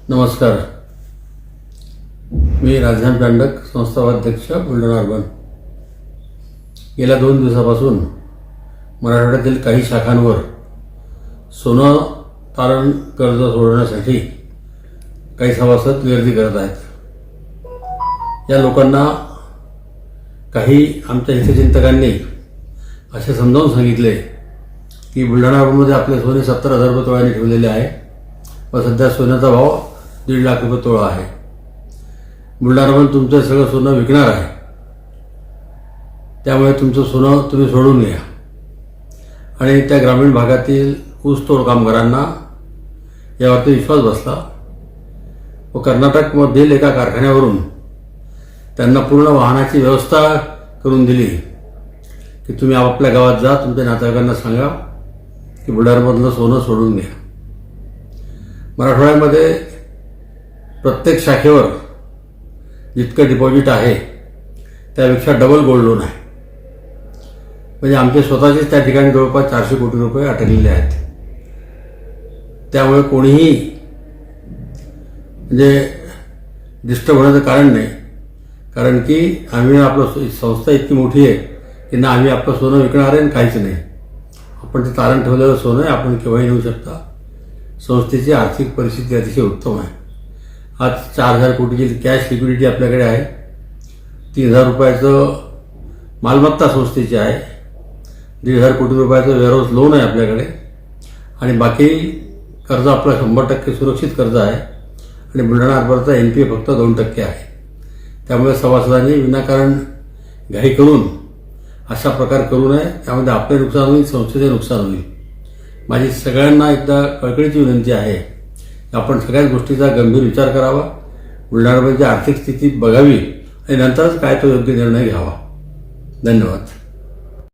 नमस्कार. मी राजधान दांडक, संस्थावाध्यक्ष, बुलढाणा अर्बन. गेल्या 2 दिवसापासून मराठवाड्यातील काही शाखांवर सोनं तारण कर्ज सोडवण्यासाठी काही सभासद गर्दी करत आहेत. या लोकांना काही आमच्या हितचिंतकांनी असे समजावून सांगितले की बुलढाणा अर्बनमध्ये आपले सोने 70,000 रुपये तोळ्याने ठेवलेले आहे व सध्या सोन्याचा भाव 1.5 लाख रुपये तोळा आहे. बुलढाणा अर्बन तुमचं सगळं सोनं विकणार आहे, त्यामुळे तुमचं सोनं तुम्ही सोडून घ्या. आणि त्या ग्रामीण भागातील ऊसतोड कामगारांना यावरती विश्वास बसला व कर्नाटकमधील एका कारखान्यावरून त्यांना पूर्ण वाहनाची व्यवस्था करून दिली की तुम्ही आपापल्या गावात जा, तुमच्या नातेवाईकांना सांगा की बुलढाण्यामधलं सोनं सोडून घ्या. मराठवाड्यामध्ये प्रत्येक शाखेवर जितकं डिपॉझिट आहे त्यापेक्षा डबल गोल्ड लोन आहे. म्हणजे आमचे स्वतःचेच त्या ठिकाणी जवळपास 400 कोटी रुपये अटकलेले आहेत. त्यामुळे कोणीही म्हणजे डिस्टर्ब होण्याचं कारण नाही, कारण की आम्ही आपलं संस्था इतकी मोठी आहे की ना आम्ही आपलं सोनं विकणार आहे आणि काहीच नाही. आपण ते तारण ठेवलेलं सोनं आहे, आपण केव्हाही नेऊ शकता. संस्थेची आर्थिक परिस्थिती अतिशय उत्तम आहे. आज 4,000 कोटीची कॅश लिक्विडिटी आपल्याकडे आहे. 3,000 रुपयाचं मालमत्ता संस्थेची आहे. 1,500 कोटी रुपयाचं वेअरहाऊस लोन आहे आपल्याकडे. आणि बाकी कर्ज आपलं 100% सुरक्षित कर्ज आहे. आणि बुलढाणा अर्बनचा NPA फक्त 2% आहे. त्यामुळे सभासदांनी विनाकारण घाई करून अशा प्रकार करू नये. त्यामध्ये आपले नुकसान होईल, संस्थेचे नुकसान होईल. माझी सगळ्यांना एकदा कळकळीची विनंती आहे की आपण सगळ्याच गोष्टीचा गंभीर विचार करावा, बुलढाण्याची आर्थिक स्थिती बघावी आणि नंतरच काय तो योग्य निर्णय घ्यावा. धन्यवाद.